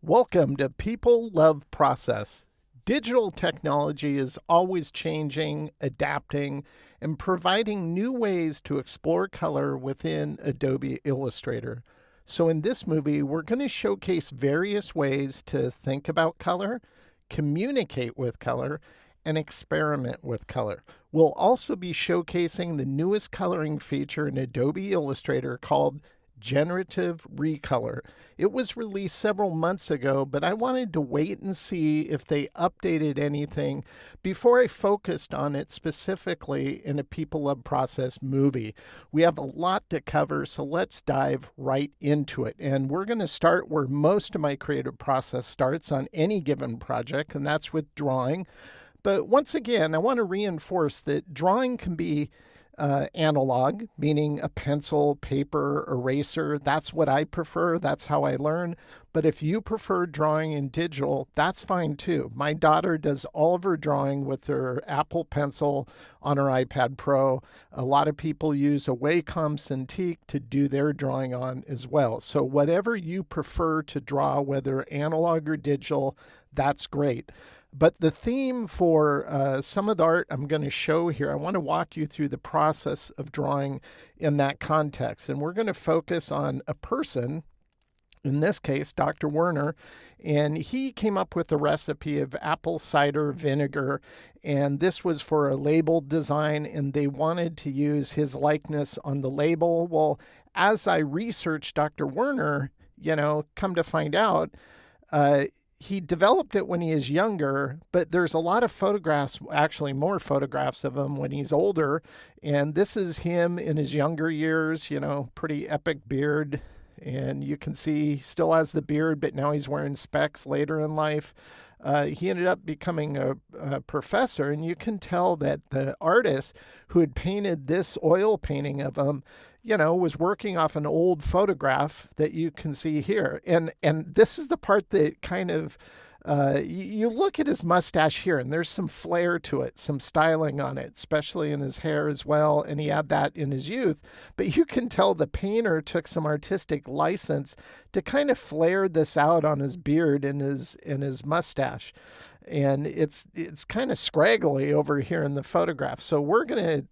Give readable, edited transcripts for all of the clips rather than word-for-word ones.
Welcome to People Love Process. Digital technology is always changing, adapting, and providing new ways to explore color within Adobe Illustrator. So in this movie, we're going to showcase various ways to think about color, communicate with color, and experiment with color. We'll also be showcasing the newest coloring feature in Adobe Illustrator called Generative Re-Color. It was released several months ago, but I wanted to wait and see if they updated anything before I focused on it specifically in a People Love Process movie. We have a lot to cover, so let's dive right into it. And we're going to start where most of my creative process starts on any given project, and that's with drawing. But once again, I want to reinforce that drawing can be analog, meaning a pencil, paper, eraser. That's what I prefer. That's how I learn. But if you prefer drawing in digital, that's fine too. My daughter does all of her drawing with her Apple Pencil on her iPad Pro. A lot of people use a Wacom Cintiq to do their drawing on as well. So whatever you prefer to draw, whether analog or digital, that's great. But the theme for some of the art I'm going to show here, I want to walk you through the process of drawing in that context. And we're going to focus on a person, in this case, Dr. Werner, and he came up with the recipe of apple cider vinegar. And this was for a label design, and they wanted to use his likeness on the label. Well, as I researched Dr. Werner, come to find out, he developed it when he is younger, but there's a lot of photographs, actually more photographs of him when he's older. And this is him in his younger years, pretty epic beard. And you can see he still has the beard, but now he's wearing specs later in life. He ended up becoming a professor, and you can tell that the artist who had painted this oil painting of him was working off an old photograph that you can see here. And this is the part that kind of, you look at his mustache here, and there's some flair to it, some styling on it, especially in his hair as well. And he had that in his youth. But you can tell the painter took some artistic license to kind of flare this out on his beard and his mustache. And it's kind of scraggly over here in the photograph. So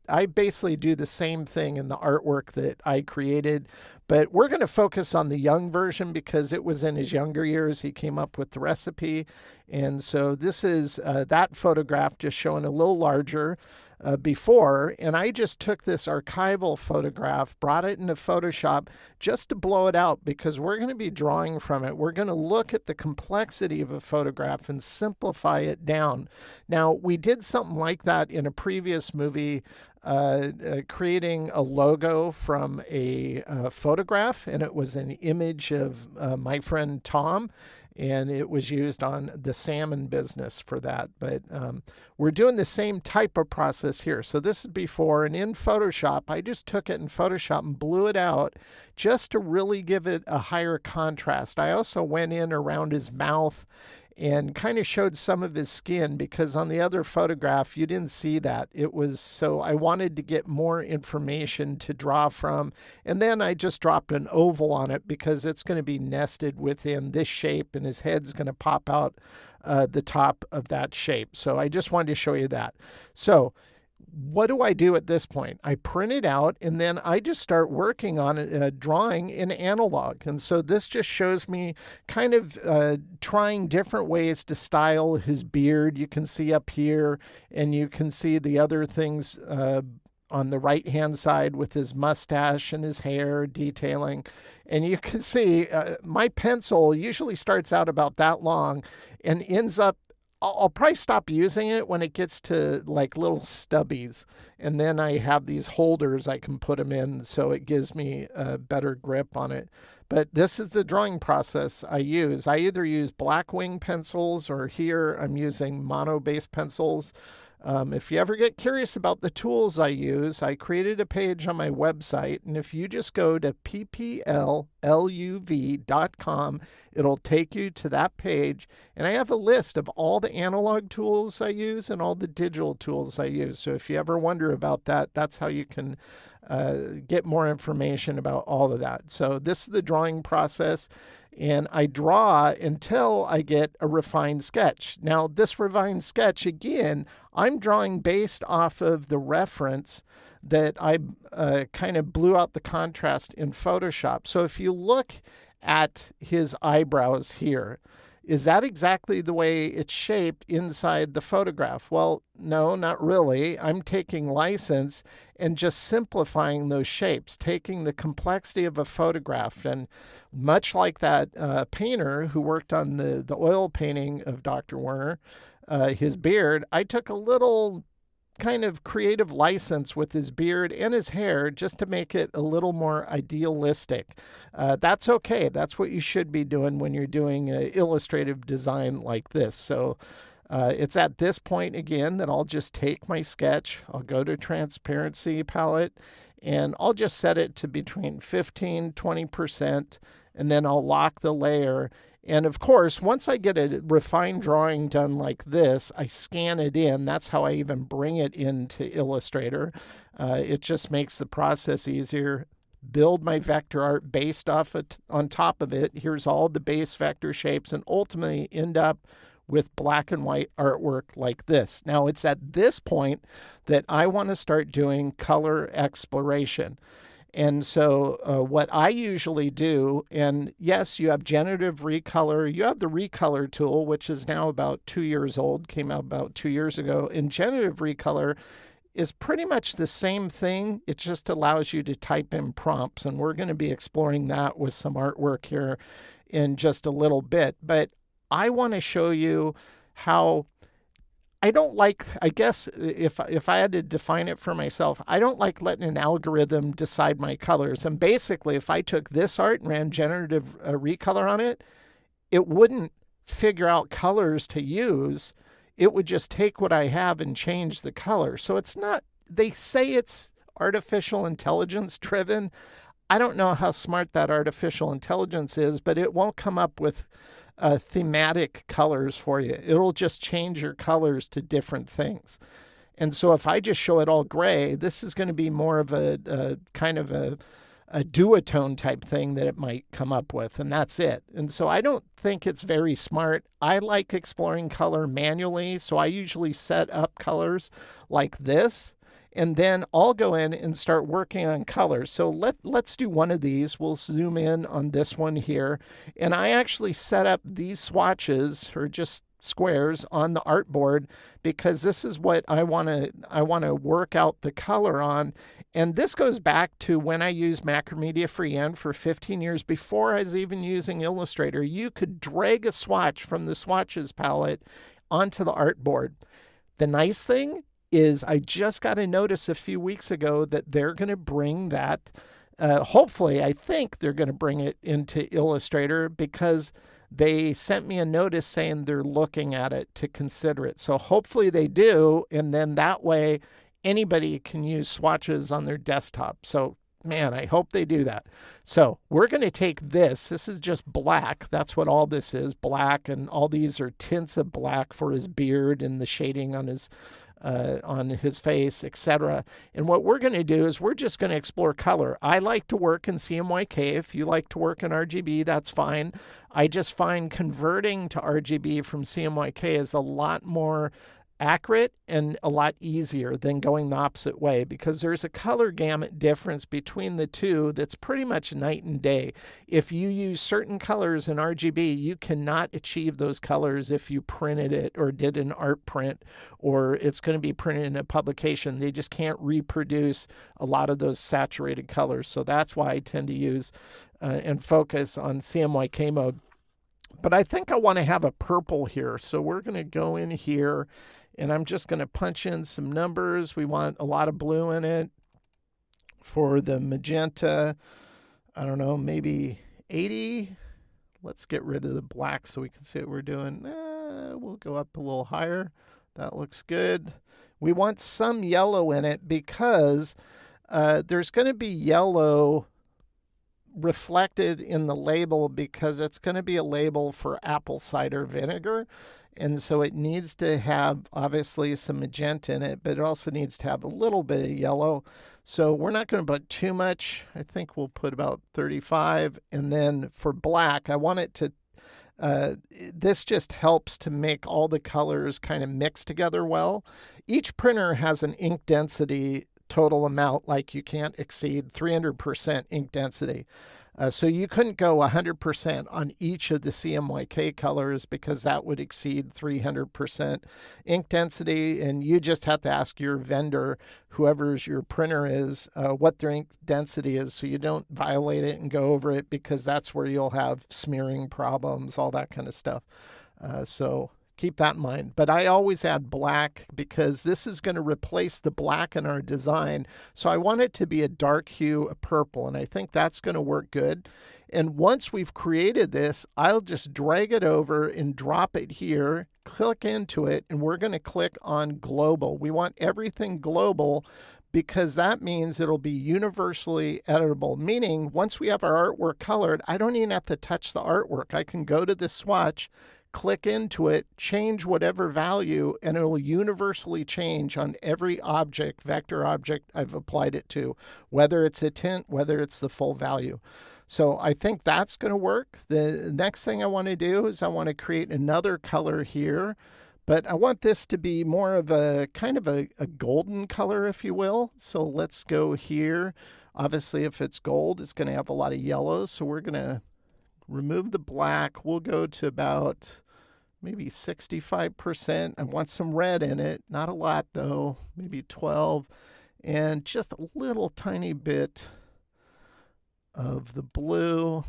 I basically do the same thing in the artwork that I created, but we're going to focus on the young version because it was in his younger years he came up with the recipe. And so this is that photograph just showing a little larger before, and I just took this archival photograph, brought it into Photoshop just to blow it out because we're going to be drawing from it. We're going to look at the complexity of a photograph and simplify it down. Now, we did something like that in a previous movie, creating a logo from a photograph, and it was an image of my friend Tom. And it was used on the salmon business for that. But we're doing the same type of process here. So this is before, and in Photoshop, I just took it in Photoshop and blew it out just to really give it a higher contrast. I also went in around his mouth and kind of showed some of his skin because on the other photograph, you didn't see that. So I wanted to get more information to draw from. And then I just dropped an oval on it because it's going to be nested within this shape and his head's going to pop out the top of that shape. So I just wanted to show you that. So what do I do at this point? I print it out and then I just start working on it, drawing in analog. And so this just shows me kind of trying different ways to style his beard. You can see up here, and you can see the other things on the right-hand side with his mustache and his hair detailing. And you can see my pencil usually starts out about that long and ends up, I'll probably stop using it when it gets to like little stubbies. And then I have these holders I can put them in so it gives me a better grip on it. But this is the drawing process I use. I either use black wing pencils or here I'm using mono-based pencils. If you ever get curious about the tools I use, I created a page on my website, and if you just go to ppluv.com, it'll take you to that page, and I have a list of all the analog tools I use and all the digital tools I use. So if you ever wonder about that, that's how you can get more information about all of that. So this is the drawing process, and I draw until I get a refined sketch. Now, this refined sketch, again, I'm drawing based off of the reference that I kind of blew out the contrast in Photoshop. So if you look at his eyebrows here, is that exactly the way it's shaped inside the photograph? Well, no, not really. I'm taking license and just simplifying those shapes, taking the complexity of a photograph. And much like that painter who worked on the oil painting of Dr. Werner, his beard, I took a little kind of creative license with his beard and his hair just to make it a little more idealistic. That's okay. That's what you should be doing when you're doing an illustrative design like this. So it's at this point, again, that I'll just take my sketch. I'll go to transparency palette, and I'll just set it to between 15-20%, and then I'll lock the layer. And of course, once I get a refined drawing done like this, I scan it in. That's how I even bring it into Illustrator. It just makes the process easier. Build my vector art based off it, on top of it. Here's all the base vector shapes, and ultimately end up with black and white artwork like this. Now, it's at this point that I want to start doing color exploration. And so what I usually do, and yes, you have Generative Re-Color. You have the Re-Color tool, which is now about 2 years old, came out about 2 years ago. And Generative Re-Color is pretty much the same thing. It just allows you to type in prompts. And we're going to be exploring that with some artwork here in just a little bit. But I want to show you how I don't like, I guess if I had to define it for myself, I don't like letting an algorithm decide my colors. And basically, if I took this art and ran Generative Re-Color on it, it wouldn't figure out colors to use. It would just take what I have and change the color. So it's not, they say it's artificial intelligence driven. I don't know how smart that artificial intelligence is, but it won't come up with thematic colors for you. It'll just change your colors to different things. And so if I just show it all gray, this is going to be more of a kind of a duotone type thing that it might come up with, and that's it. And so I don't think it's very smart. I like exploring color manually, so I usually set up colors like this, and then I'll go in and start working on colors. So let's do one of these. We'll zoom in on this one here. And I actually set up these swatches, or just squares, on the artboard because this is what I want to work out the color on. And this goes back to when I used Macromedia Freehand for 15 years before I was even using Illustrator. You could drag a swatch from the swatches palette onto the artboard. The nice thing is I just got a notice a few weeks ago that they're going to bring that, hopefully, I think they're going to bring it into Illustrator because they sent me a notice saying they're looking at it to consider it. So hopefully they do, and then that way anybody can use swatches on their desktop. So man, I hope they do that. So we're going to take this. This is just black. That's what all this is, black, and all these are tints of black for his beard and the shading on his face, etc. And what we're going to do is we're just going to explore color. I like to work in CMYK. If you like to work in RGB, that's fine. I just find converting to RGB from CMYK is a lot more accurate and a lot easier than going the opposite way because there's a color gamut difference between the two that's pretty much night and day. If you use certain colors in RGB, you cannot achieve those colors if you printed it or did an art print, or it's going to be printed in a publication. They just can't reproduce a lot of those saturated colors. So that's why I tend to use and focus on CMYK mode. But I think I want to have a purple here. So we're going to go in here and I'm just going to punch in some numbers. We want a lot of blue in it. For the magenta, I don't know, maybe 80. Let's get rid of the black so we can see what we're doing. We'll go up a little higher. That looks good. We want some yellow in it because there's going to be yellow reflected in the label because it's going to be a label for apple cider vinegar. And so it needs to have obviously some magenta in it, but it also needs to have a little bit of yellow. So we're not going to put too much. I think we'll put about 35. And then for black, I want it to, this just helps to make all the colors kind of mix together well. Each printer has an ink density total amount, like you can't exceed 300% ink density. So you couldn't go 100% on each of the CMYK colors because that would exceed 300% ink density. And you just have to ask your vendor, whoever's your printer is, what their ink density is so you don't violate it and go over it, because that's where you'll have smearing problems, all that kind of stuff. So keep that in mind. But I always add black because this is going to replace the black in our design. So I want it to be a dark hue, a purple, and I think that's going to work good. And once we've created this, I'll just drag it over and drop it here, click into it, and we're going to click on global. We want everything global because that means it'll be universally editable, meaning once we have our artwork colored, I don't even have to touch the artwork. I can go to the swatch, click into it, change whatever value, and it'll universally change on every object, vector object I've applied it to, whether it's a tint, whether it's the full value. So I think that's going to work. The next thing I want to do is I want to create another color here, but I want this to be more of a kind of a golden color, if you will. So let's go here. Obviously, if it's gold, it's going to have a lot of yellow. So we're going to remove the black. We'll go to about maybe 65%. I want some red in it. Not a lot though, maybe 12. And just a little tiny bit of the blue.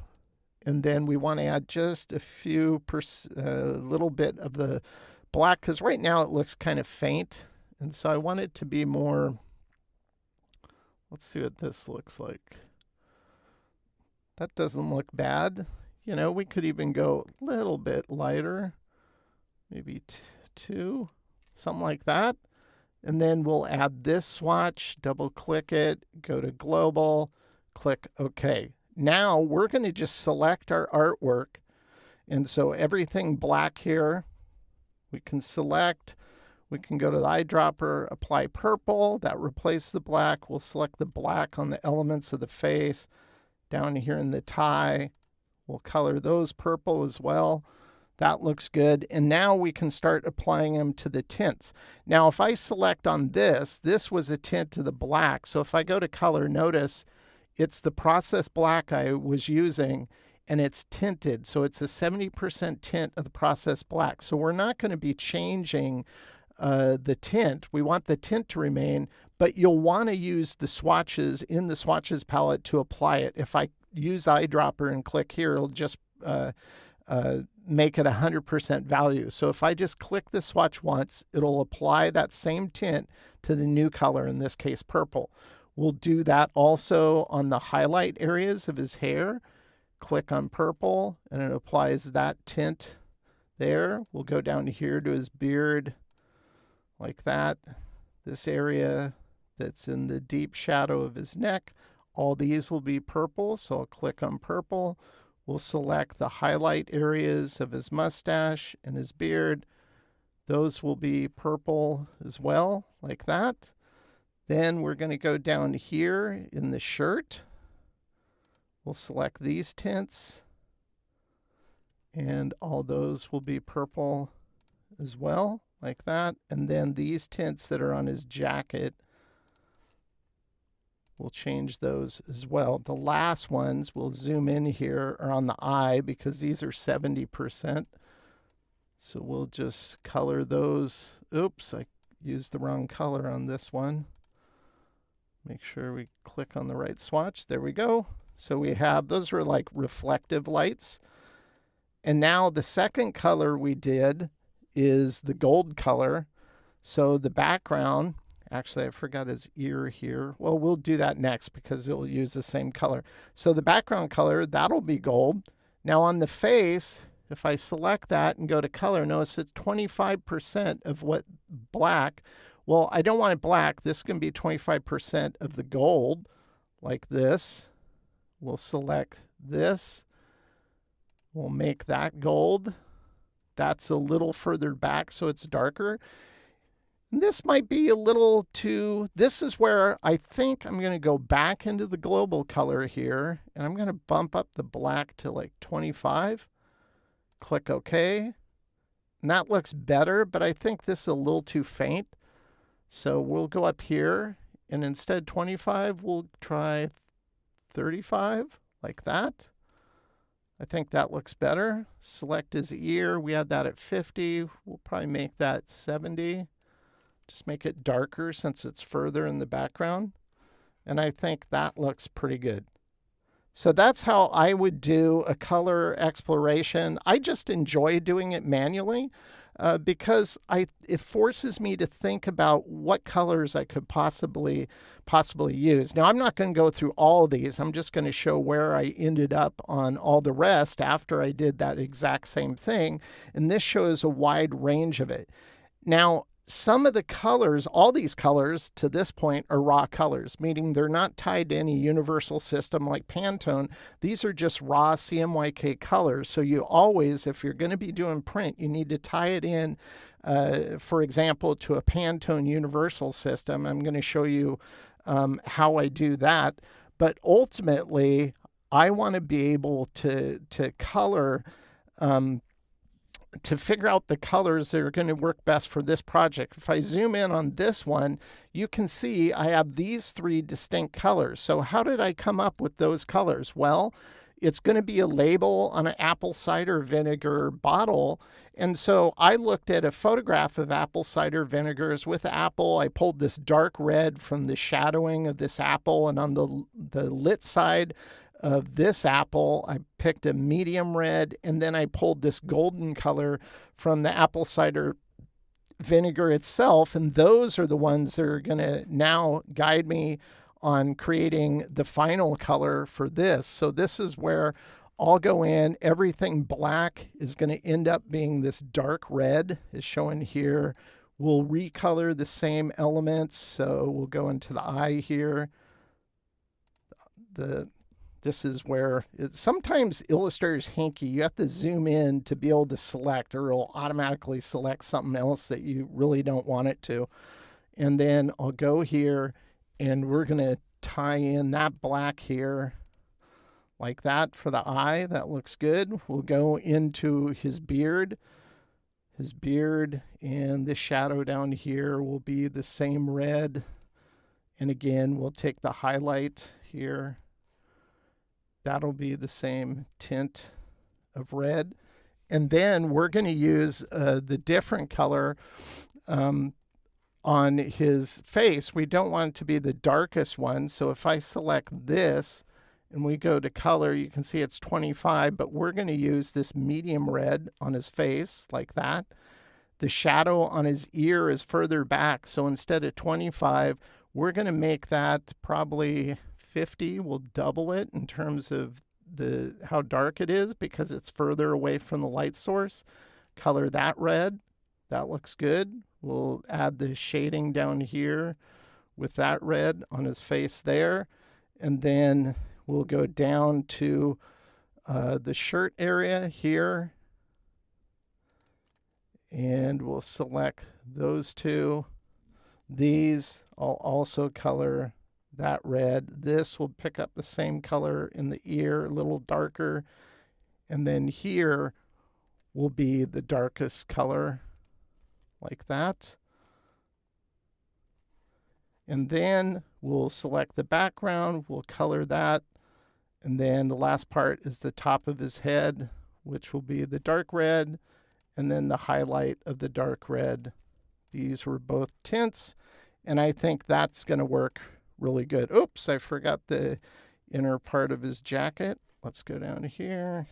And then we want to add just a few, little bit of the black, because right now it looks kind of faint. And so I want it to be more, let's see what this looks like. That doesn't look bad. You know, we could even go a little bit lighter, maybe 2, something like that. And then we'll add this swatch, double click it, go to global, click OK. Now we're going to just select our artwork. And so everything black here, we can select. We can go to the eyedropper, apply purple. That replaces the black. We'll select the black on the elements of the face. Down here in the tie, we'll color those purple as well. That looks good. And now we can start applying them to the tints. Now, if I select on this, this was a tint to the black. So if I go to color, notice it's the process black I was using, and it's tinted. So it's a 70% tint of the process black. So we're not going to be changing the tint. We want the tint to remain, but you'll want to use the swatches in the swatches palette to apply it. If I use eyedropper and click here, it'll just make it 100% value. So if I just click the swatch once, it'll apply that same tint to the new color, in this case purple. We'll do that also on the highlight areas of his hair. Click on purple and it applies that tint there. We'll go down here to his beard like that. This area that's in the deep shadow of his neck, all these will be purple. So I'll click on purple. We'll select the highlight areas of his mustache and his beard. Those will be purple as well, like that. Then we're going to go down here in the shirt. We'll select these tints, and all those will be purple as well, like that. And then these tints that are on his jacket, we'll change those as well. The last ones, we'll zoom in here, are on the eye because these are 70%. So we'll just color those. Oops, I used the wrong color on this one. Make sure we click on the right swatch. There we go. So we have, those were like reflective lights. And now the second color we did is the gold color. So the background, actually I forgot his ear here. Well, we'll do that next because it'll use the same color. So the background color, that'll be gold. Now on the face, if I select that and go to color, notice it's 25% of what black. Well, I don't want it black. This can be 25% of the gold, like this. We'll select this. We'll make that gold. That's a little further back, so it's darker. This might be a little too, this is where I think I'm going to go back into the global color here, and I'm going to bump up the black to like 25. Click OK. And that looks better, but I think this is a little too faint. So we'll go up here, and instead 25, we'll try 35, like that. I think that looks better. Select his ear. We had that at 50. We'll probably make that 70. Just make it darker since it's further in the background. And I think that looks pretty good. So that's how I would do a color exploration. I just enjoy doing it manually because it forces me to think about what colors I could possibly use. Now, I'm not going to go through all of these. I'm just going to show where I ended up on all the rest after I did that exact same thing. And this shows a wide range of it. Now, some of the colors, all these colors to this point are raw colors, meaning they're not tied to any universal system like Pantone. These are just raw CMYK colors. So you always, if you're going to be doing print, you need to tie it in, for example, to a Pantone universal system. I'm going to show you how I do that. But ultimately, I want to be able to color to figure out the colors that are going to work best for this project. If I zoom in on this one, you can see I have these 3 distinct colors. So how did I come up with those colors? Well, it's going to be a label on an apple cider vinegar bottle. And so I looked at a photograph of apple cider vinegars with apple. I pulled this dark red from the shadowing of this apple, and on the lit side of this apple, I picked a medium red, and then I pulled this golden color from the apple cider vinegar itself, and those are the ones that are going to now guide me on creating the final color for this. So this is where I'll go in. Everything black is going to end up being this dark red, is shown here. We'll recolor the same elements, so we'll go into the eye here. This is where sometimes Illustrator's hanky. You have to zoom in to be able to select, or it'll automatically select something else that you really don't want it to. And then I'll go here, and we're going to tie in that black here like that for the eye. That looks good. We'll go into his beard. His beard and the shadow down here will be the same red. And again, we'll take the highlight here. That'll be the same tint of red. And then we're going to use the different color on his face. We don't want it to be the darkest one. So if I select this and we go to color, you can see it's 25, but we're going to use this medium red on his face like that. The shadow on his ear is further back. So instead of 25, we're going to make that probably 50. We'll double it in terms of how dark it is because it's further away from the light source. Color that red. That looks good. We'll add the shading down here with that red on his face there. And then we'll go down to the shirt area here. And we'll select those 2. These I'll also color that red. This will pick up the same color in the ear, a little darker. And then here will be the darkest color, like that. And then we'll select the background, we'll color that. And then the last part is the top of his head, which will be the dark red, and then the highlight of the dark red. These were both tints, and I think that's going to work really good. Oops, I forgot the inner part of his jacket. Let's go down here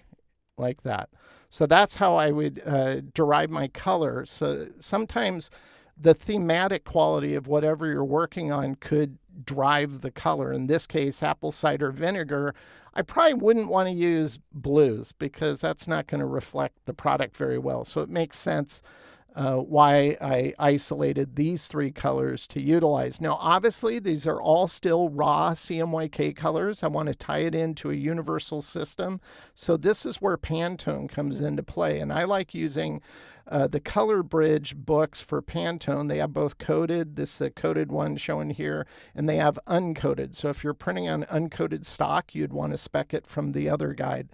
like that. So that's how I would derive my color. So sometimes the thematic quality of whatever you're working on could drive the color. In this case, apple cider vinegar, I probably wouldn't want to use blues because that's not going to reflect the product very well. So it makes sense why I isolated these three colors to utilize. Now, obviously, these are all still raw CMYK colors. I want to tie it into a universal system. So this is where Pantone comes into play. And I like using the Color Bridge books for Pantone. They have both coded, this is a coded one shown here, and they have uncoded. So if you're printing on uncoded stock, you'd want to spec it from the other guide.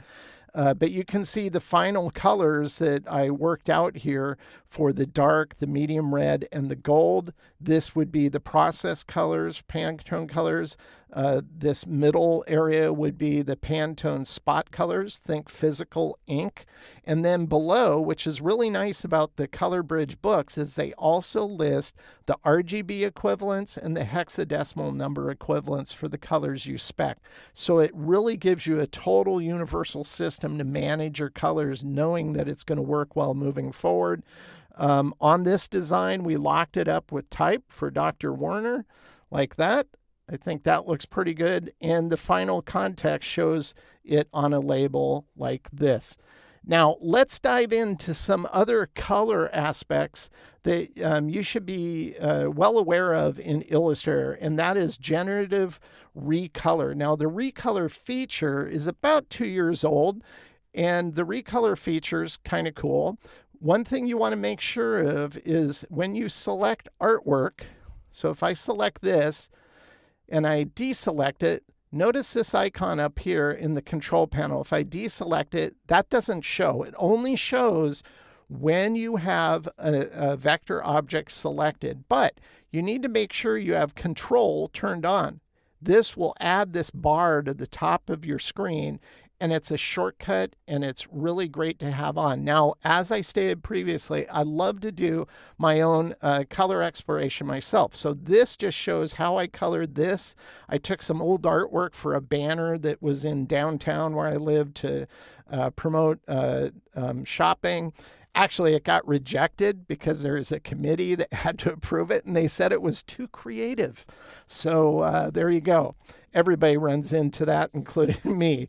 But you can see the final colors that I worked out here for the dark, the medium red, and the gold. This would be the process colors, Pantone colors. This middle area would be the Pantone spot colors, think physical ink. And then below, which is really nice about the Color Bridge books, is they also list the RGB equivalents and the hexadecimal number equivalents for the colors you spec. So it really gives you a total universal system to manage your colors, knowing that it's going to work well moving forward. On this design, we locked it up with type for Dr. Warner, like that. I think that looks pretty good. And the final context shows it on a label like this. Now, let's dive into some other color aspects that you should be well aware of in Illustrator, and that is Generative Re-Color. Now, the Re-Color feature is about 2 years old, and the Re-Color feature is kind of cool. One thing you want to make sure of is when you select artwork, so if I select this and I deselect it, notice this icon up here in the control panel. If I deselect it, that doesn't show. It only shows when you have a vector object selected, but you need to make sure you have control turned on. This will add this bar to the top of your screen, and it's a shortcut, and it's really great to have on. Now, as I stated previously, I love to do my own color exploration myself. So this just shows how I colored this. I took some old artwork for a banner that was in downtown where I lived to promote shopping. Actually, it got rejected because there is a committee that had to approve it, and they said it was too creative. So there you go. Everybody runs into that, including me.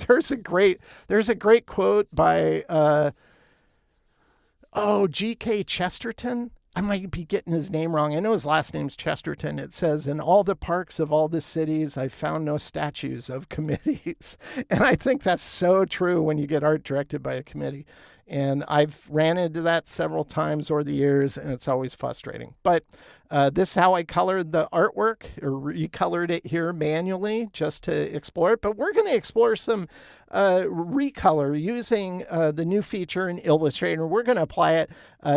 There's a great quote by G.K. Chesterton. I might be getting his name wrong. I know his last name's Chesterton. It says, "In all the parks of all the cities, I found no statues of committees." And I think that's so true when you get art directed by a committee. And I've ran into that several times over the years, and it's always frustrating. But this is how I colored the artwork, or recolored it here manually just to explore it. But we're going to explore some recolor using the new feature in Illustrator. We're going to apply it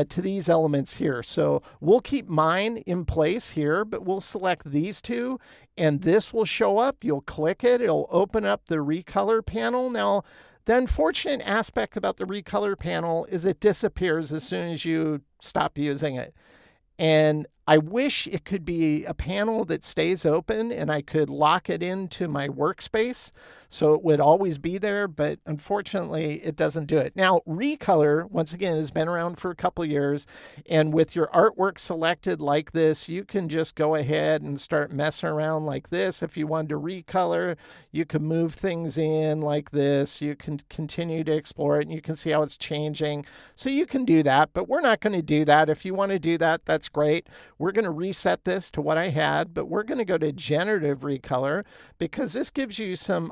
to these elements here. So we'll keep mine in place here, but we'll select these two, and this will show up. You'll click it. It'll open up the recolor panel. Now, the unfortunate aspect about the recolor panel is it disappears as soon as you stop using it. And I wish it could be a panel that stays open and I could lock it into my workspace so it would always be there, but unfortunately it doesn't do it. Now, Recolor, once again, has been around for a couple years, and with your artwork selected like this, you can just go ahead and start messing around like this. If you wanted to recolor, you can move things in like this. You can continue to explore it, and you can see how it's changing. So you can do that, but we're not going to do that. If you want to do that, that's great. We're going to reset this to what I had, but we're going to go to Generative Recolor because this gives you some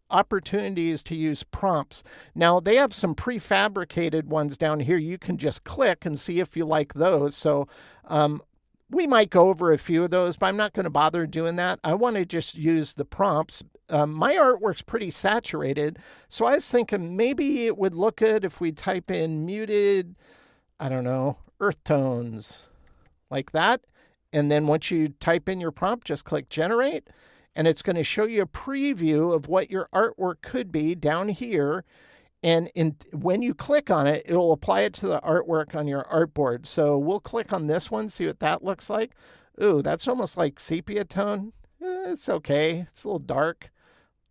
opportunities to use prompts. Now, they have some prefabricated ones down here. You can just click and see if you like those. So we might go over a few of those, but I'm not going to bother doing that. I want to just use the prompts. My artwork's pretty saturated, so I was thinking maybe it would look good if we type in muted, I don't know, earth tones, like that. And then once you type in your prompt, just click generate, and it's going to show you a preview of what your artwork could be down here. And when you click on it, it'll apply it to the artwork on your artboard. So we'll click on this one, see what that looks like. Ooh, that's almost like sepia tone. It's okay. It's a little dark.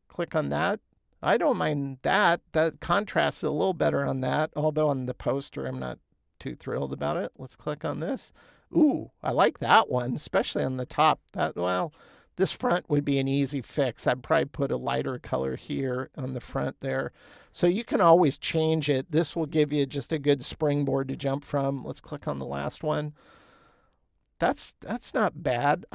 Click on that. I don't mind that. That contrasts a little better on that, although on the poster, I'm not too thrilled about it. Let's click on this. Ooh, I like that one, especially on the top. This front would be an easy fix. I'd probably put a lighter color here on the front there. So you can always change it. This will give you just a good springboard to jump from. Let's click on the last one. That's not bad.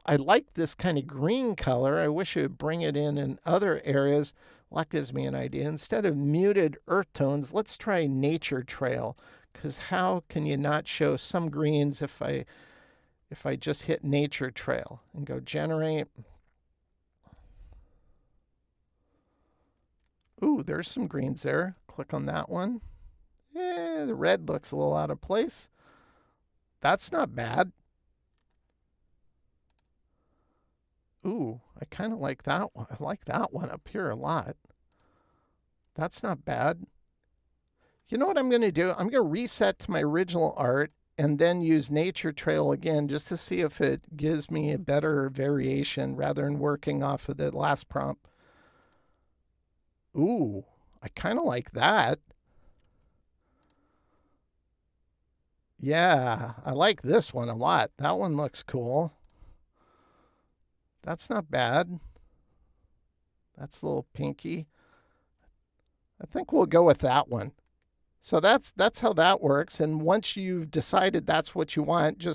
I like this kind of green color. I wish it would bring it in other areas. Well, that gives me an idea. Instead of muted earth tones, let's try nature trail. Because how can you not show some greens if I just hit nature trail and go generate? Ooh, there's some greens there. Click on that one. The red looks a little out of place. That's not bad. Ooh, I kind of like that one. I like that one up here a lot. That's not bad. You know what I'm going to do? I'm going to reset to my original art and then use nature trail again just to see if it gives me a better variation rather than working off of the last prompt. Ooh, I kind of like that. Yeah, I like this one a lot. That one looks cool. That's not bad. That's a little pinky. I think we'll go with that one. So that's how that works. And once you've decided that's what you want,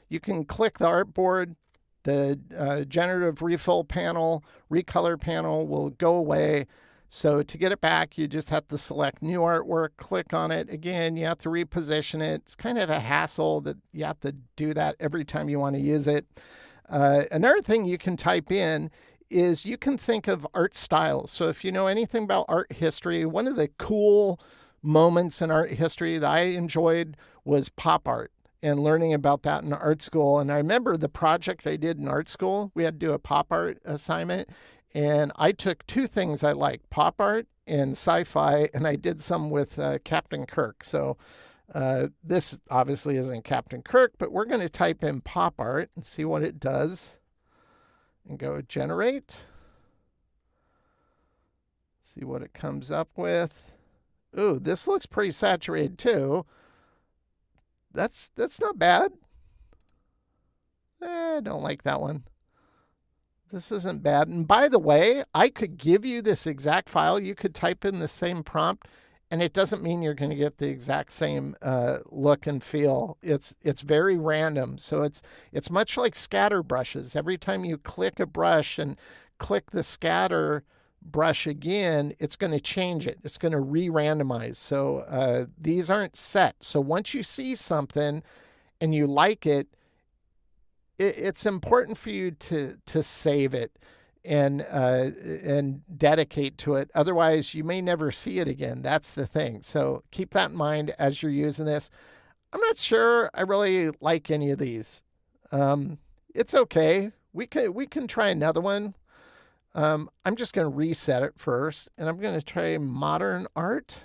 you can click the artboard. The generative refill panel, recolor panel will go away. So to get it back, you just have to select new artwork, click on it. Again, you have to reposition it. It's kind of a hassle that you have to do that every time you want to use it. Another thing you can type in is you can think of art styles. So if you know anything about art history, one of the cool moments in art history that I enjoyed was pop art and learning about that in art school. And I remember the project I did in art school, we had to do a pop art assignment. And I took two things I like, pop art and sci-fi, and I did some with Captain Kirk. So this obviously isn't Captain Kirk, but we're going to type in pop art and see what it does. And go generate. See what it comes up with. Ooh, this looks pretty saturated too. That's not bad. I don't like that one. This isn't bad. And by the way, I could give you this exact file. You could type in the same prompt, and it doesn't mean you're going to get the exact same look and feel. It's very random. So it's much like scatter brushes. Every time you click a brush and click the scatter brush again, it's going to change it. It's going to re-randomize. So these aren't set. So once you see something and you like it, it's important for you to save it and dedicate to it. Otherwise, you may never see it again. That's the thing. So keep that in mind as you're using this. I'm not sure I really like any of these. It's okay. We can try another one. I'm just going to reset it first, and I'm going to try modern art.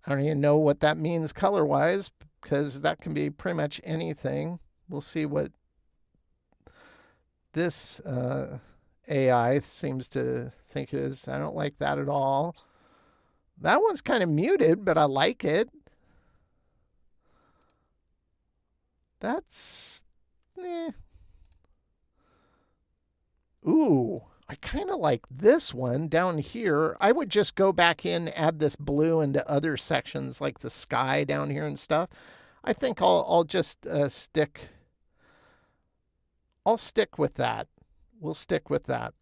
I don't even know what that means color-wise, because that can be pretty much anything. We'll see what this AI seems to think is. I don't like that at all. That one's kind of muted, but I like it. That's, Ooh, I kind of like this one down here. I would just go back in, add this blue into other sections like the sky down here and stuff. I think I'll just stick with that. We'll stick with that.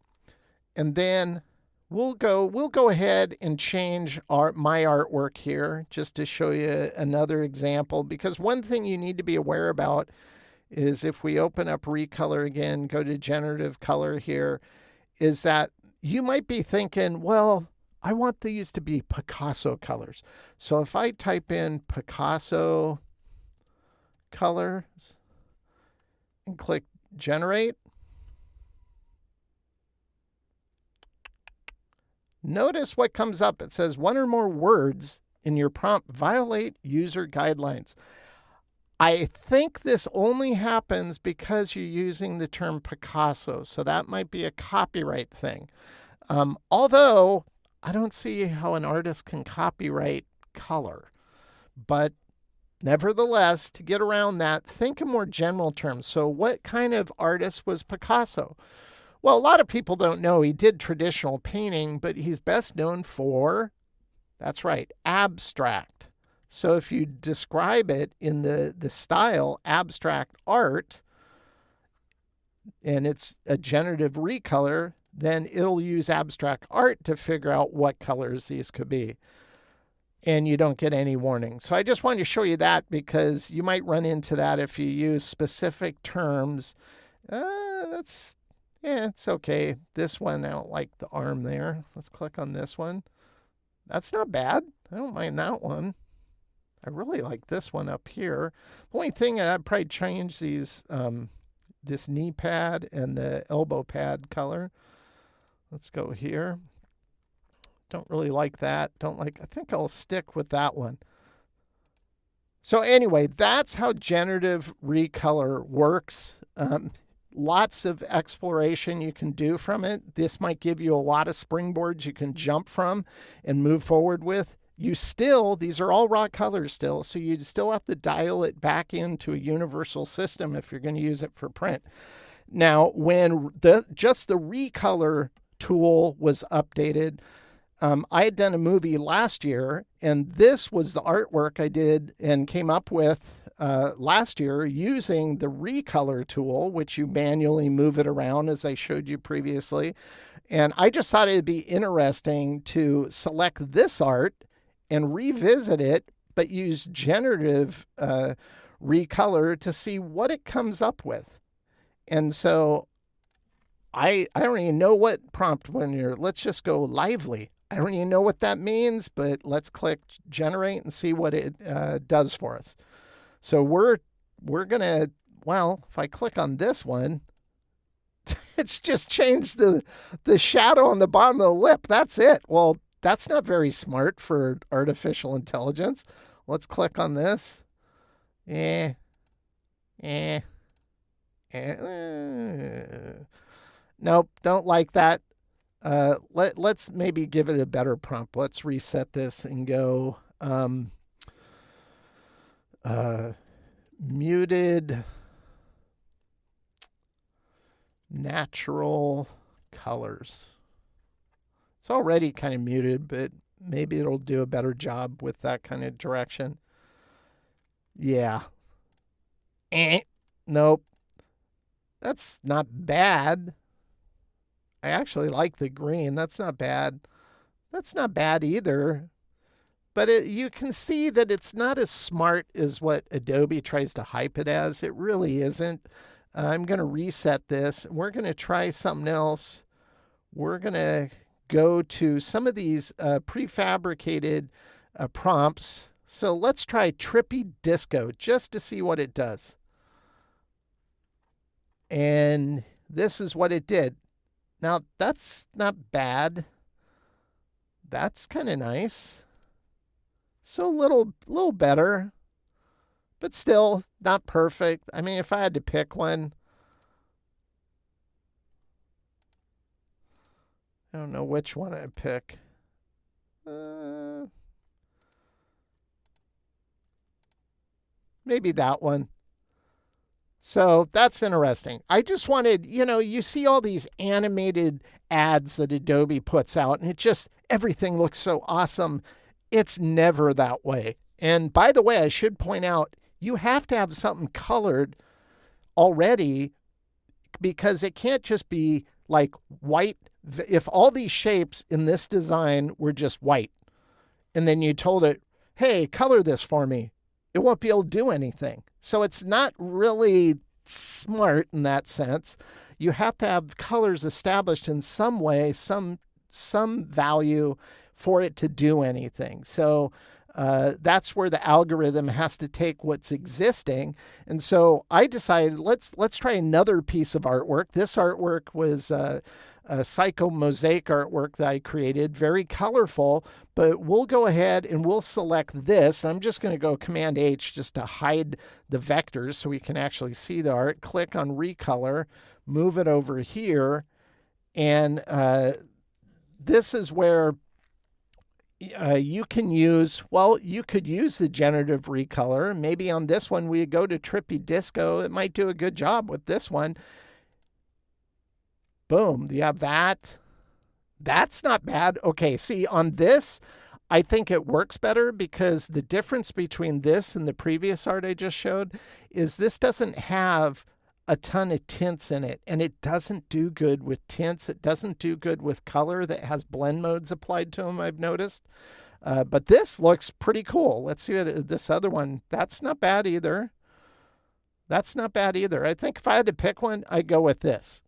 And then we'll go ahead and change my artwork here just to show you another example, because one thing you need to be aware about is if we open up Recolor again, go to Generative Color here, is that you might be thinking, well, I want these to be Picasso colors. So if I type in Picasso colors and click Generate, notice what comes up. It says one or more words in your prompt violate user guidelines. I think this only happens because you're using the term Picasso, so that might be a copyright thing. Although I don't see how an artist can copyright color, but Nevertheless, to get around that, think in more general terms. So what kind of artist was Picasso? Well, a lot of people don't know he did traditional painting, but he's best known for, that's right, abstract. So if you describe it in the style abstract art, and it's a generative recolor, then it'll use abstract art to figure out what colors these could be. And you don't get any warning. So I just wanted to show you that because you might run into that if you use specific terms. It's okay. This one, I don't like the arm there. Let's click on this one. That's not bad. I don't mind that one. I really like this one up here. The only thing I'd probably change these, this knee pad and the elbow pad color. Let's go here. Don't really like that. I think I'll stick with that one. So anyway, that's how generative recolor works. Lots of exploration you can do from it. This might give you a lot of springboards you can jump from and move forward with. These are all raw colors still, so you still have to dial it back into a universal system if you're going to use it for print. Now, when just the recolor tool was updated, I had done a movie last year, and this was the artwork I did and came up with last year using the recolor tool, which you manually move it around as I showed you previously. And I just thought it'd be interesting to select this art and revisit it, but use generative recolor to see what it comes up with. And so I don't even know what prompt let's just go lively. I don't even know what that means, but let's click generate and see what it does for us. So we're going to, if I click on this one, it's just changed the shadow on the bottom of the lip. That's it. Well, that's not very smart for artificial intelligence. Let's click on this. Nope, don't like that. Let's maybe give it a better prompt. Let's reset this and go muted natural colors. It's already kind of muted, but maybe it'll do a better job with that kind of direction. Yeah. Nope. That's not bad. I actually like the green. That's not bad. That's not bad either. But you can see that it's not as smart as what Adobe tries to hype it as. It really isn't. I'm going to reset this. We're going to try something else. We're going to go to some of these prefabricated prompts. So let's try Trippy Disco just to see what it does. And this is what it did. Now, that's not bad. That's kind of nice. So a little better, but still not perfect. I mean, if I had to pick one, I don't know which one I'd pick. Maybe that one. So that's interesting. I just wanted, you see all these animated ads that Adobe puts out, and everything looks so awesome. It's never that way. And by the way, I should point out, you have to have something colored already because it can't just be like white. If all these shapes in this design were just white, and then you told it, hey, color this for me, it won't be able to do anything. So it's not really smart in that sense. You have to have colors established in some way, some value for it to do anything. So that's where the algorithm has to take what's existing. And so I decided, let's try another piece of artwork. This artwork was a psycho mosaic artwork that I created, very colorful, but we'll go ahead and we'll select this. I'm just going to go Command H just to hide the vectors so we can actually see the art. Click on Recolor, move it over here, and this is where You can use, well, you could use the generative recolor. Maybe on this one, we go to Trippy Disco. It might do a good job with this one. Boom, you have that. That's not bad. Okay, see, on this, I think it works better because the difference between this and the previous art I just showed is this doesn't have a ton of tints in it, and it doesn't do good with tints. It doesn't do good with color that has blend modes applied to them, I've noticed. But this looks pretty cool. Let's see what this other one. That's not bad either. That's not bad either. I think if I had to pick one, I'd go with this.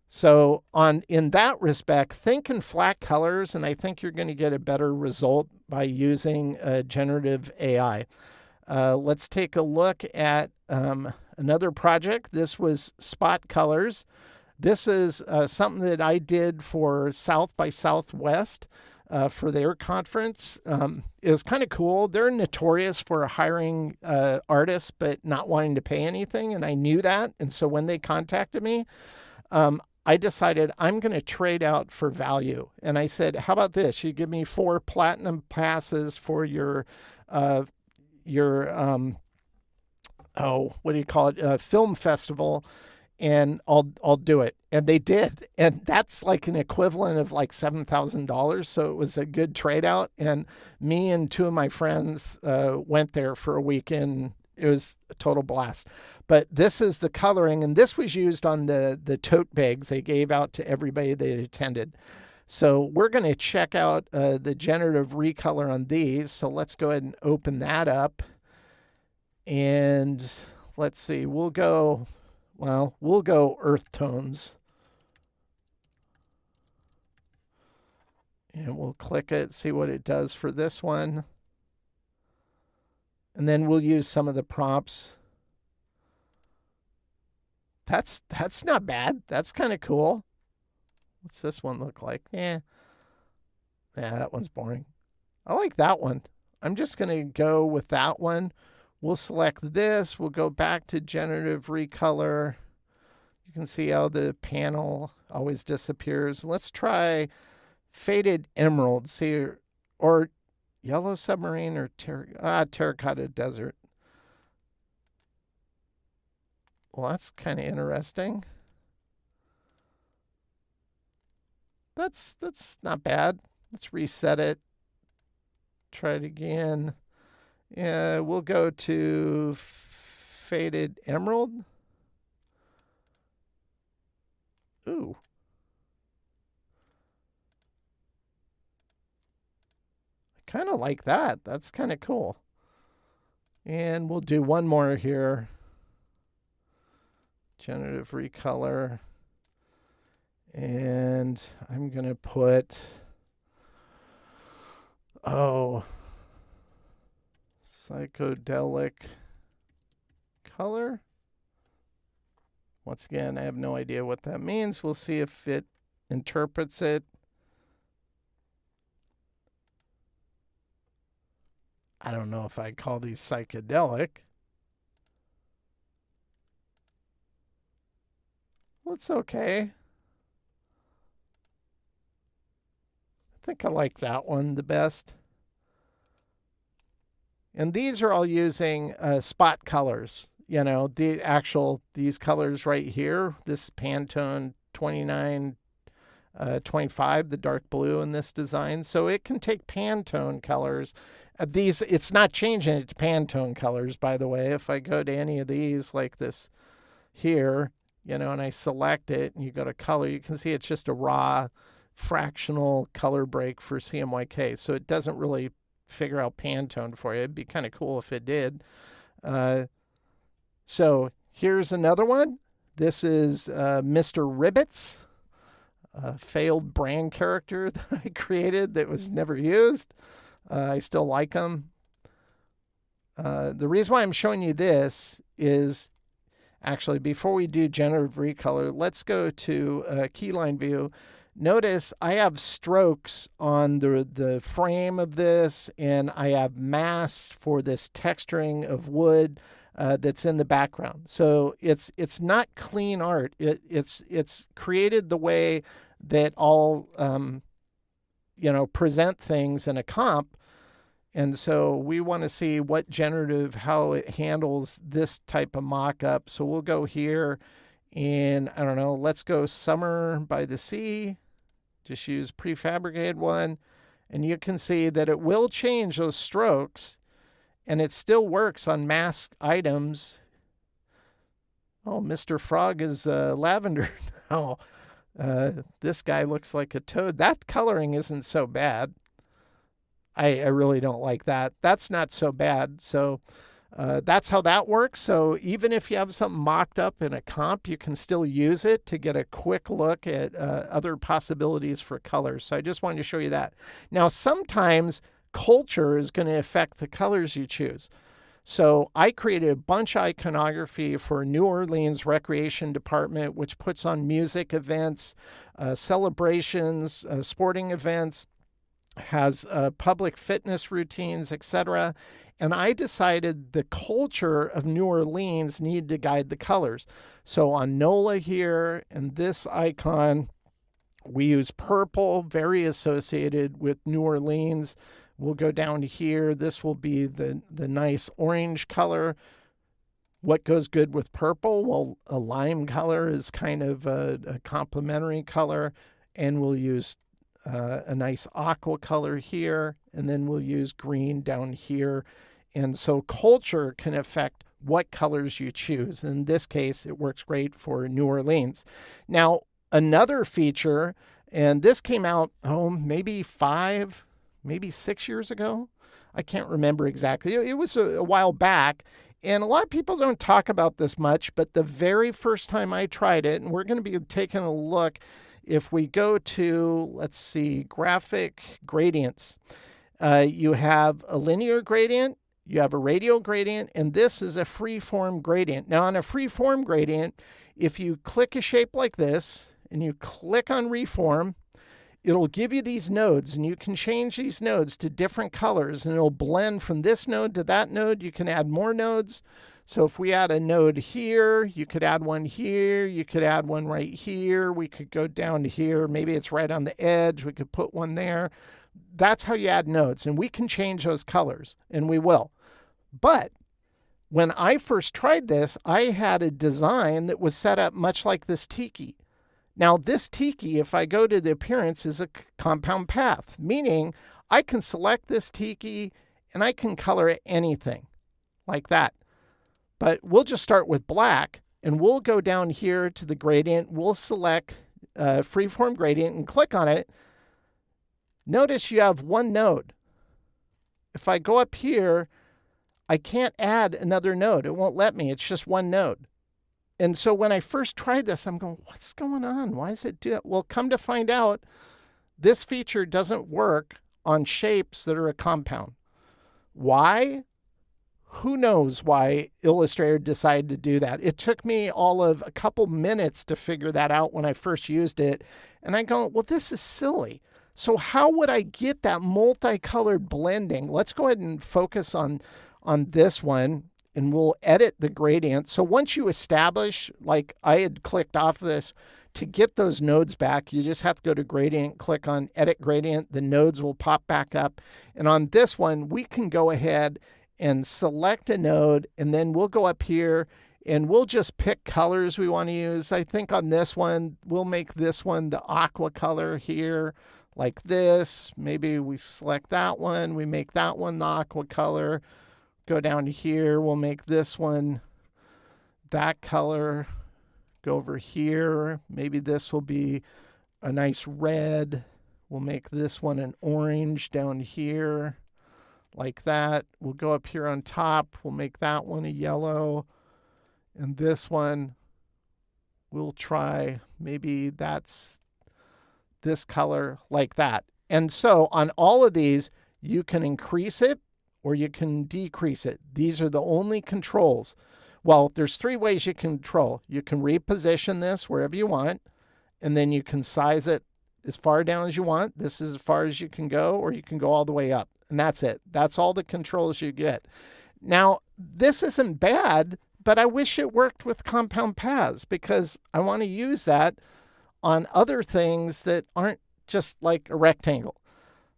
So in that respect, think in flat colors, and I think you're going to get a better result by using generative AI. Let's take a look at another project. This was Spot Colors. This is something that I did for South by Southwest for their conference. It was kind of cool. They're notorious for hiring artists but not wanting to pay anything, and I knew that. And so when they contacted me, I decided I'm going to trade out for value. And I said, how about this? You give me 4 platinum passes for your what do you call it? Film festival, and I'll do it. And they did. And that's like an equivalent of like $7,000. So it was a good trade out. And me and 2 of my friends went there for a weekend. It was a total blast. But this is the coloring, and this was used on the tote bags they gave out to everybody that attended. So we're going to check out the generative recolor on these. So let's go ahead and open that up. And let's see, we'll go earth tones. And we'll click it, see what it does for this one. And then we'll use some of the prompts. That's not bad. That's kind of cool. What's this one look like? Yeah, that one's boring. I like that one. I'm just going to go with that one. We'll select this. We'll go back to generative recolor. You can see how the panel always disappears. Let's try faded emerald. See, or yellow submarine, or terracotta desert. Well, that's kind of interesting. That's not bad. Let's reset it. Try it again. Yeah, we'll go to faded emerald. Ooh. I kind of like that. That's kind of cool. And we'll do one more here. Generative recolor. And I'm going to put, psychedelic color. Once again, I have no idea what that means. We'll see if it interprets it. I don't know if I call these psychedelic. Well, it's okay. I think I like that one the best. And these are all using spot colors. You know, these colors right here, this Pantone 2925, the dark blue in this design. So it can take Pantone colors. It's not changing it to Pantone colors, by the way. If I go to any of these like this here, you know, and I select it and you go to color, you can see it's just a raw fractional color break for CMYK. So it doesn't really figure out Pantone for you. It'd be kind of cool if it did. So here's another one. This is Mr. Ribbits, a failed brand character that I created that was never used. I still like them. The reason why I'm showing you this is, actually, before we do generative recolor, let's go to keyline view. Notice I have strokes on the frame of this, and I have masks for this texturing of wood that's in the background. So it's not clean art. It's created the way that all present things in a comp. And so we want to see how it handles this type of mock-up. So we'll go here and I don't know, let's go Summer by the Sea. Just use prefabricated one. And you can see that it will change those strokes and it still works on masked items. Oh, Mr. Frog is lavender now. This guy looks like a toad. That coloring isn't so bad. I really don't like that. That's not so bad. So that's how that works. So even if you have something mocked up in a comp, you can still use it to get a quick look at other possibilities for colors. So I just wanted to show you that. Now, sometimes culture is going to affect the colors you choose. So I created a bunch of iconography for New Orleans Recreation Department, which puts on music events, celebrations, sporting events, has public fitness routines, etc. And I decided the culture of New Orleans needed to guide the colors. So on NOLA here and this icon, we use purple, very associated with New Orleans. We'll go down here. This will be the nice orange color. What goes good with purple? Well, a lime color is kind of a complementary color. And we'll use a nice aqua color here. And then we'll use green down here. And so culture can affect what colors you choose. In this case, it works great for New Orleans. Now, another feature, and this came out, maybe 6 years ago. I can't remember exactly. It was a while back. And a lot of people don't talk about this much, but the very first time I tried it, and we're going to be taking a look, if we go to, let's see, graphic gradients, you have a linear gradient, you have a radial gradient, and this is a freeform gradient. Now, on a freeform gradient, if you click a shape like this and you click on Reform, it'll give you these nodes, and you can change these nodes to different colors, and it'll blend from this node to that node. You can add more nodes. So if we add a node here, you could add one here, you could add one right here, we could go down to here, maybe it's right on the edge, we could put one there. That's how you add nodes, and we can change those colors, and we will. But when I first tried this, I had a design that was set up much like this tiki. Now, this tiki, if I go to the appearance, is a compound path, meaning I can select this tiki and I can color it anything like that. But we'll just start with black, and we'll go down here to the gradient. We'll select freeform gradient and click on it. Notice you have one node. If I go up here, I can't add another node. It won't let me. It's just one node. And so when I first tried this, I'm going, what's going on? Why does it do it? Well, come to find out, this feature doesn't work on shapes that are a compound. Why? Who knows why Illustrator decided to do that? It took me all of a couple minutes to figure that out when I first used it. And I go, well, this is silly. So how would I get that multicolored blending? Let's go ahead and focus on this one. And we'll edit the gradient. So once you establish, like I had clicked off this, to get those nodes back, you just have to go to gradient, click on edit gradient. The nodes will pop back up. And on this one, we can go ahead and select a node, and then we'll go up here and we'll just pick colors we want to use. I think on this one, we'll make this one the aqua color here, like this. Maybe we select that one. We make that one the aqua color. Go down to here, we'll make this one that color. Go over here, maybe this will be a nice red. We'll make this one an orange down here, like that. We'll go up here on top, we'll make that one a yellow. And this one, we'll try, maybe that's this color, like that. And so on all of these, you can increase it, or you can decrease it. These are the only controls. Well, there's three ways you can control. You can reposition this wherever you want, and then you can size it as far down as you want. This is as far as you can go, or you can go all the way up, and that's it. That's all the controls you get. Now, this isn't bad, but I wish it worked with compound paths, because I want to use that on other things that aren't just like a rectangle.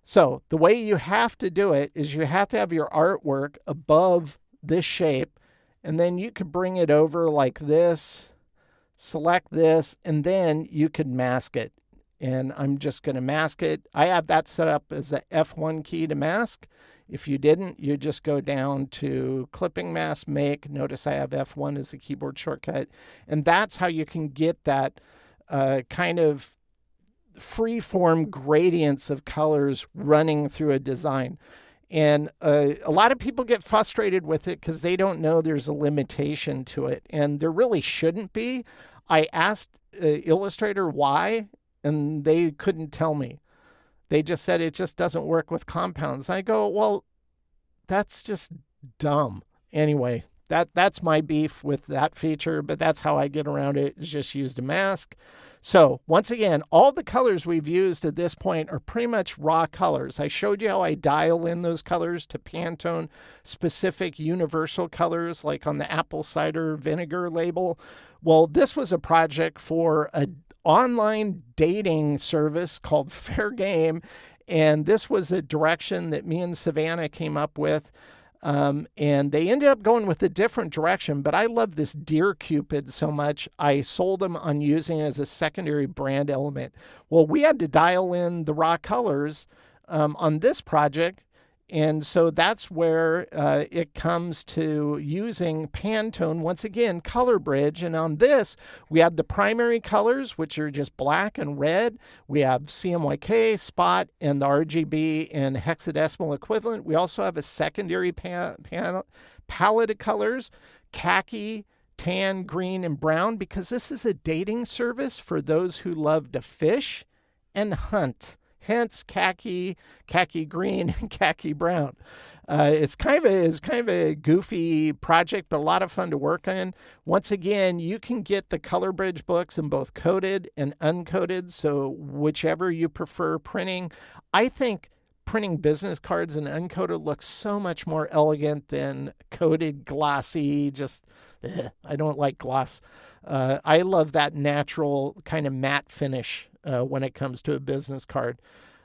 So the way you have to do it is you have to have your artwork above this shape, and then you could bring it over like this, select this, and then you could mask it. And I'm just going to mask it. I have that set up as the F1 key to mask. If you didn't, you just go down to clipping mask, make. Notice I have F1 as the keyboard shortcut. And that's how you can get that kind of free-form gradients of colors running through a design. And a lot of people get frustrated with it because they don't know there's a limitation to it. And there really shouldn't be. I asked Illustrator why, and they couldn't tell me. They just said it just doesn't work with compounds. I go, well, that's just dumb. Anyway, that's my beef with that feature, but that's how I get around it, is just use a mask. So once again, all the colors we've used at this point are pretty much raw colors. I showed you how I dial in those colors to Pantone specific universal colors, like on the apple cider vinegar label. Well, this was a project for an online dating service called Fair Game, and this was a direction that me and Savannah came up with. And they ended up going with a different direction, but I love this deer cupid so much, I sold them on using it as a secondary brand element. Well, we had to dial in the raw colors on this project, and so that's where it comes to using Pantone, once again, color bridge. And on this, we have the primary colors, which are just black and red. We have CMYK, spot, and the RGB and hexadecimal equivalent. We also have a secondary palette of colors, khaki, tan, green, and brown, because this is a dating service for those who love to fish and hunt. Hence khaki green, and khaki brown. It's kind of a goofy project, but a lot of fun to work on. Once again, you can get the Color Bridge books in both coated and uncoated, so whichever you prefer printing. I think printing business cards in uncoated looks so much more elegant than coated, glossy. I don't like gloss. I love that natural kind of matte finish when it comes to a business card.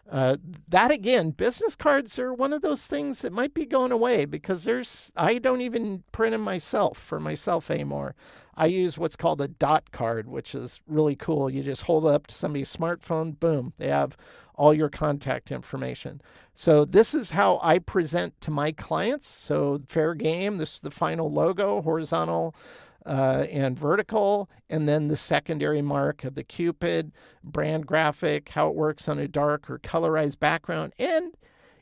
That again, business cards are one of those things that might be going away, because I don't even print them for myself anymore. I use what's called a dot card, which is really cool. You just hold it up to somebody's smartphone, boom, they have all your contact information. So this is how I present to my clients. So Fair Game, this is the final logo, horizontal and vertical, and then the secondary mark of the Cupid, brand graphic, how it works on a dark or colorized background. And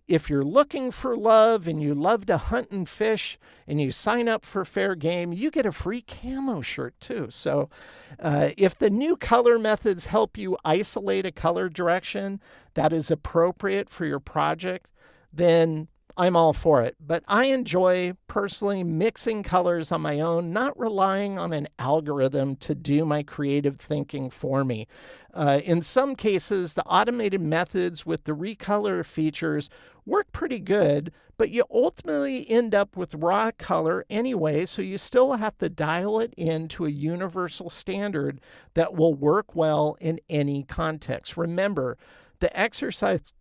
if you're looking for love and you love to hunt and fish and you sign up for Fair Game, you get a free camo shirt too. So if the new color methods help you isolate a color direction that is appropriate for your project, then I'm all for it. But I enjoy personally mixing colors on my own, not relying on an algorithm to do my creative thinking for me. In some cases, the automated methods with the recolor features work pretty good, but you ultimately end up with raw color anyway, so you still have to dial it into a universal standard that will work well in any context. Remember, the exercise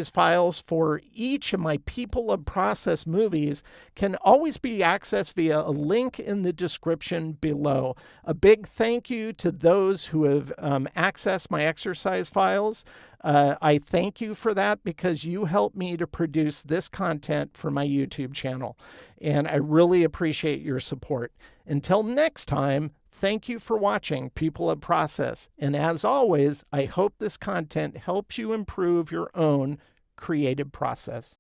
files for each of my People of Process movies can always be accessed via a link in the description below. A big thank you to those who have accessed my exercise files. I thank you for that, because you help me to produce this content for my YouTube channel, and I really appreciate your support. Until next time, thank you for watching People of Process, and as always, I hope this content helps you improve your own creative process.